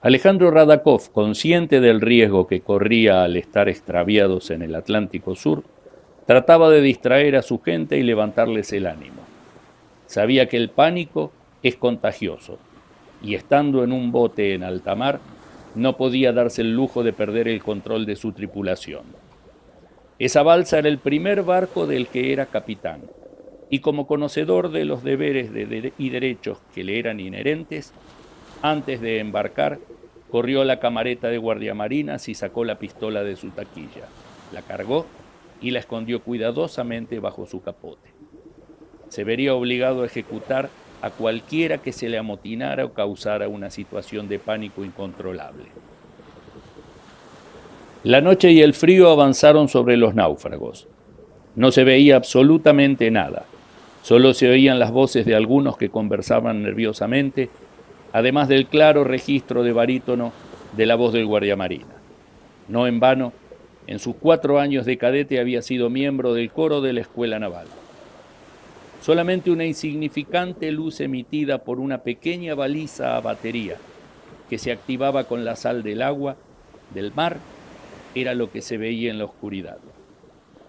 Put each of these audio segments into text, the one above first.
Alejandro Radakov, consciente del riesgo que corría al estar extraviados en el Atlántico Sur, trataba de distraer a su gente y levantarles el ánimo. Sabía que el pánico es contagioso y estando en un bote en alta mar, no podía darse el lujo de perder el control de su tripulación. Esa balsa era el primer barco del que era capitán, y como conocedor de los deberes y derechos que le eran inherentes, antes de embarcar, corrió a la camareta de guardiamarinas y sacó la pistola de su taquilla. La cargó y la escondió cuidadosamente bajo su capote. Se vería obligado a ejecutar a cualquiera que se le amotinara o causara una situación de pánico incontrolable. La noche y el frío avanzaron sobre los náufragos. No se veía absolutamente nada. Solo se oían las voces de algunos que conversaban nerviosamente, además del claro registro de barítono de la voz del guardiamarina. No en vano, en sus 4 años de cadete había sido miembro del coro de la escuela naval. Solamente una insignificante luz emitida por una pequeña baliza a batería que se activaba con la sal del agua, del mar, era lo que se veía en la oscuridad.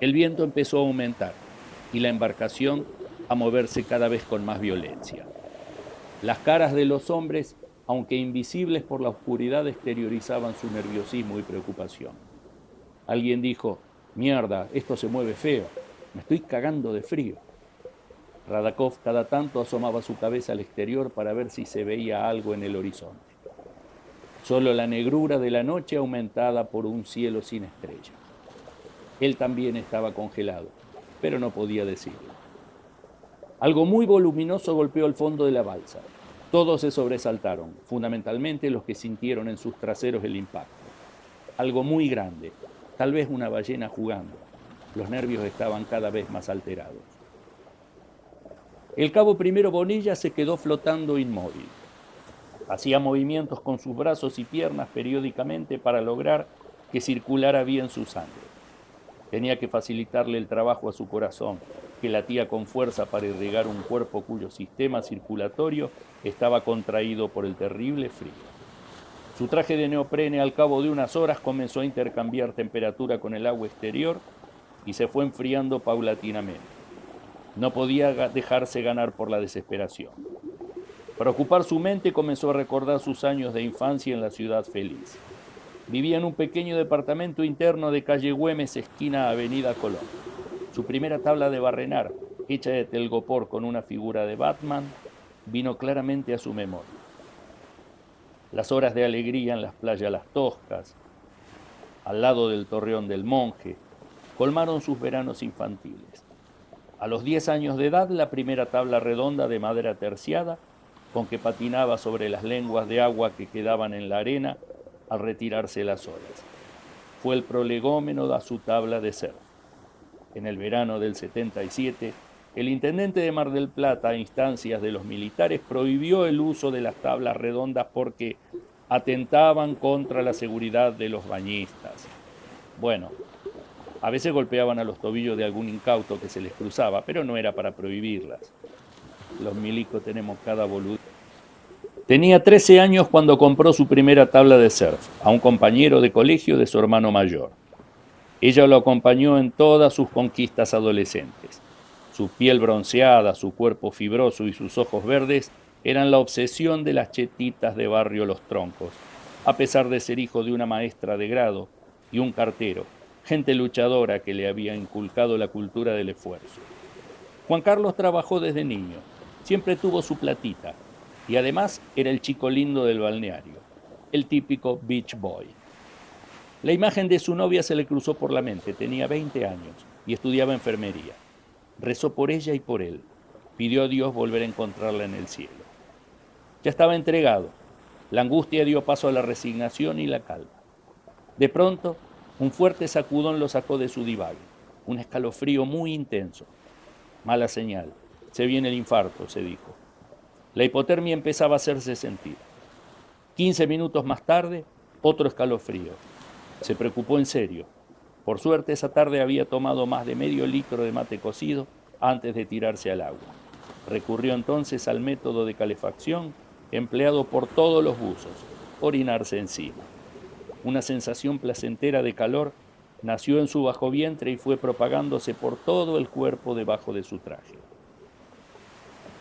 El viento empezó a aumentar y la embarcación a moverse cada vez con más violencia. Las caras de los hombres, aunque invisibles por la oscuridad, exteriorizaban su nerviosismo y preocupación. Alguien dijo: «Mierda, esto se mueve feo, me estoy cagando de frío». Radakov cada tanto asomaba su cabeza al exterior para ver si se veía algo en el horizonte. Solo la negrura de la noche aumentada por un cielo sin estrella. Él también estaba congelado, pero no podía decirlo. Algo muy voluminoso golpeó el fondo de la balsa. Todos se sobresaltaron, fundamentalmente los que sintieron en sus traseros el impacto. Algo muy grande, tal vez una ballena jugando. Los nervios estaban cada vez más alterados. El cabo primero Bonilla se quedó flotando inmóvil. Hacía movimientos con sus brazos y piernas periódicamente para lograr que circulara bien su sangre. Tenía que facilitarle el trabajo a su corazón, que latía con fuerza para irrigar un cuerpo cuyo sistema circulatorio estaba contraído por el terrible frío. Su traje de neoprene al cabo de unas horas comenzó a intercambiar temperatura con el agua exterior y se fue enfriando paulatinamente. No podía dejarse ganar por la desesperación. Para ocupar su mente comenzó a recordar sus años de infancia en la ciudad feliz. Vivía en un pequeño departamento interno de calle Güemes, esquina Avenida Colón. Su primera tabla de barrenar, hecha de telgopor con una figura de Batman, vino claramente a su memoria. Las horas de alegría en las playas Las Toscas, al lado del Torreón del Monje, colmaron sus veranos infantiles. A los 10 años de edad, la primera tabla redonda de madera terciada, con que patinaba sobre las lenguas de agua que quedaban en la arena al retirarse las olas. Fue el prolegómeno a su tabla de surf. En el verano del 77, el intendente de Mar del Plata, a instancias de los militares, prohibió el uso de las tablas redondas porque atentaban contra la seguridad de los bañistas. Bueno, a veces golpeaban a los tobillos de algún incauto que se les cruzaba, pero no era para prohibirlas. Los milicos tenemos cada boludo. Tenía 13 años cuando compró su primera tabla de surf a un compañero de colegio de su hermano mayor. Ella lo acompañó en todas sus conquistas adolescentes. Su piel bronceada, su cuerpo fibroso y sus ojos verdes eran la obsesión de las chetitas de barrio Los Troncos, a pesar de ser hijo de una maestra de grado y un cartero, gente luchadora que le había inculcado la cultura del esfuerzo. Juan Carlos trabajó desde niño, siempre tuvo su platita y además era el chico lindo del balneario, el típico beach boy. La imagen de su novia se le cruzó por la mente, tenía 20 años y estudiaba enfermería. Rezó por ella y por él, pidió a Dios volver a encontrarla en el cielo. Ya estaba entregado, la angustia dio paso a la resignación y la calma. De pronto, un fuerte sacudón lo sacó de su divague, un escalofrío muy intenso. Mala señal, se viene el infarto, se dijo. La hipotermia empezaba a hacerse sentir. 15 minutos más tarde, otro escalofrío. Se preocupó en serio. Por suerte, esa tarde había tomado más de medio litro de mate cocido antes de tirarse al agua. Recurrió entonces al método de calefacción empleado por todos los buzos. orinarse encima. Una sensación placentera de calor nació en su bajo vientre y fue propagándose por todo el cuerpo debajo de su traje.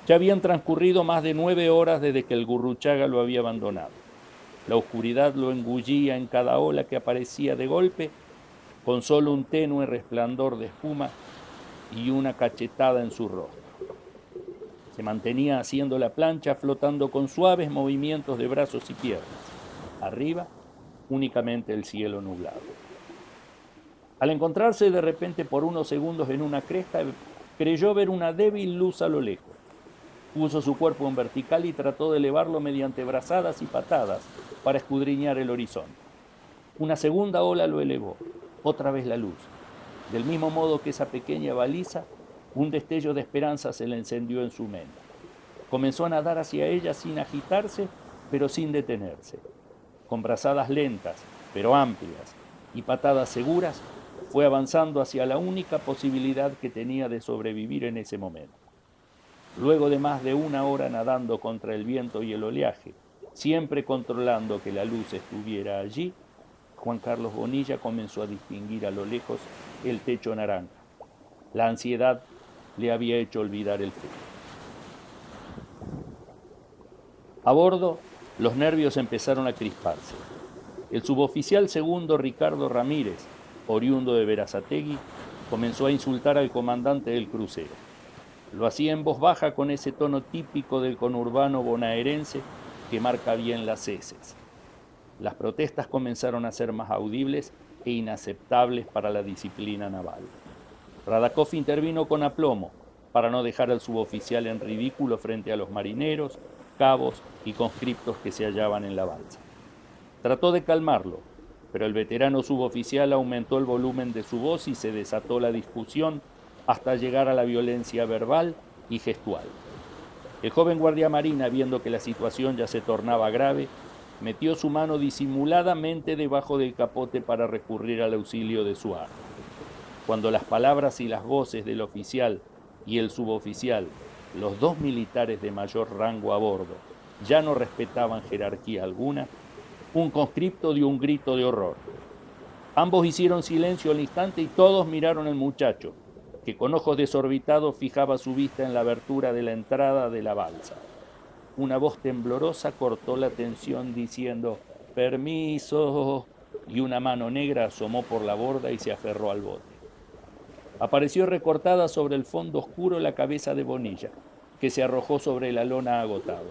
Ya habían transcurrido más de 9 horas desde que el Gurruchaga lo había abandonado. La oscuridad lo engullía en cada ola que aparecía de golpe, con solo un tenue resplandor de espuma y una cachetada en su rostro. Se mantenía haciendo la plancha, flotando con suaves movimientos de brazos y piernas. Arriba, únicamente el cielo nublado. Al encontrarse de repente por unos segundos en una cresta, creyó ver una débil luz a lo lejos. Puso su cuerpo en vertical y trató de elevarlo mediante brazadas y patadas para escudriñar el horizonte. Una segunda ola lo elevó, otra vez la luz. Del mismo modo que esa pequeña baliza, un destello de esperanza se le encendió en su mente. Comenzó a nadar hacia ella sin agitarse, pero sin detenerse. Con brazadas lentas, pero amplias, y patadas seguras, fue avanzando hacia la única posibilidad que tenía de sobrevivir en ese momento. Luego de más de 1 hora nadando contra el viento y el oleaje, siempre controlando que la luz estuviera allí, Juan Carlos Bonilla comenzó a distinguir a lo lejos el techo naranja. La ansiedad le había hecho olvidar el frío. A bordo, los nervios empezaron a crisparse. El suboficial segundo Ricardo Ramírez, oriundo de Berazategui, comenzó a insultar al comandante del crucero. Lo hacía en voz baja con ese tono típico del conurbano bonaerense que marca bien las heces. Las protestas comenzaron a ser más audibles e inaceptables para la disciplina naval. Radakov intervino con aplomo para no dejar al suboficial en ridículo frente a los marineros, cabos y conscriptos que se hallaban en la balsa. Trató de calmarlo, pero el veterano suboficial aumentó el volumen de su voz y se desató la discusión hasta llegar a la violencia verbal y gestual. El joven guardia marina, viendo que la situación ya se tornaba grave, metió su mano disimuladamente debajo del capote para recurrir al auxilio de su arma. Cuando las palabras y las voces del oficial y el suboficial, los dos militares de mayor rango a bordo, ya no respetaban jerarquía alguna, un conscripto dio un grito de horror. Ambos hicieron silencio al instante y todos miraron al muchacho, que con ojos desorbitados fijaba su vista en la abertura de la entrada de la balsa. Una voz temblorosa cortó la tensión diciendo «permiso», y una mano negra asomó por la borda y se aferró al bote. Apareció recortada sobre el fondo oscuro la cabeza de Bonilla, que se arrojó sobre la lona agotado.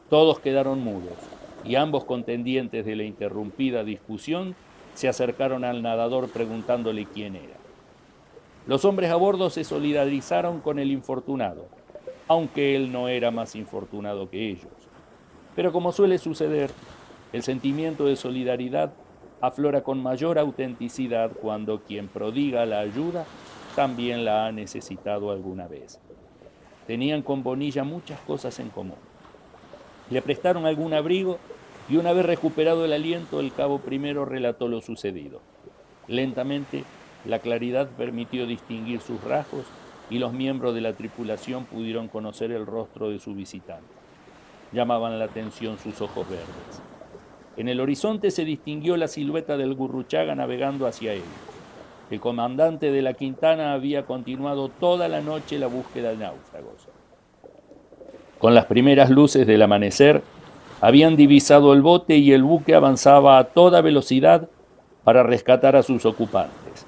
Todos quedaron mudos, y ambos contendientes de la interrumpida discusión se acercaron al nadador preguntándole quién era. Los hombres a bordo se solidarizaron con el infortunado, aunque él no era más infortunado que ellos. Pero como suele suceder, el sentimiento de solidaridad aflora con mayor autenticidad cuando quien prodiga la ayuda también la ha necesitado alguna vez. Tenían con Bonilla muchas cosas en común. Le prestaron algún abrigo y una vez recuperado el aliento, el cabo primero relató lo sucedido. Lentamente, la claridad permitió distinguir sus rasgos y los miembros de la tripulación pudieron conocer el rostro de su visitante. Llamaban la atención sus ojos verdes. En el horizonte se distinguió la silueta del Gurruchaga navegando hacia ellos. El comandante de la Quintana había continuado toda la noche la búsqueda de náufragos. Con las primeras luces del amanecer, habían divisado el bote y el buque avanzaba a toda velocidad para rescatar a sus ocupantes.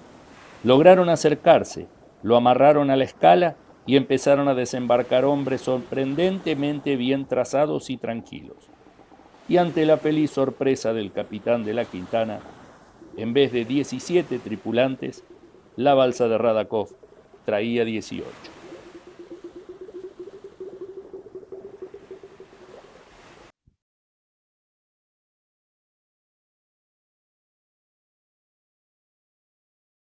Lograron acercarse, lo amarraron a la escala y empezaron a desembarcar hombres sorprendentemente bien trazados y tranquilos. Y ante la feliz sorpresa del capitán de la Quintana, en vez de 17 tripulantes, la balsa de Radakov traía 18.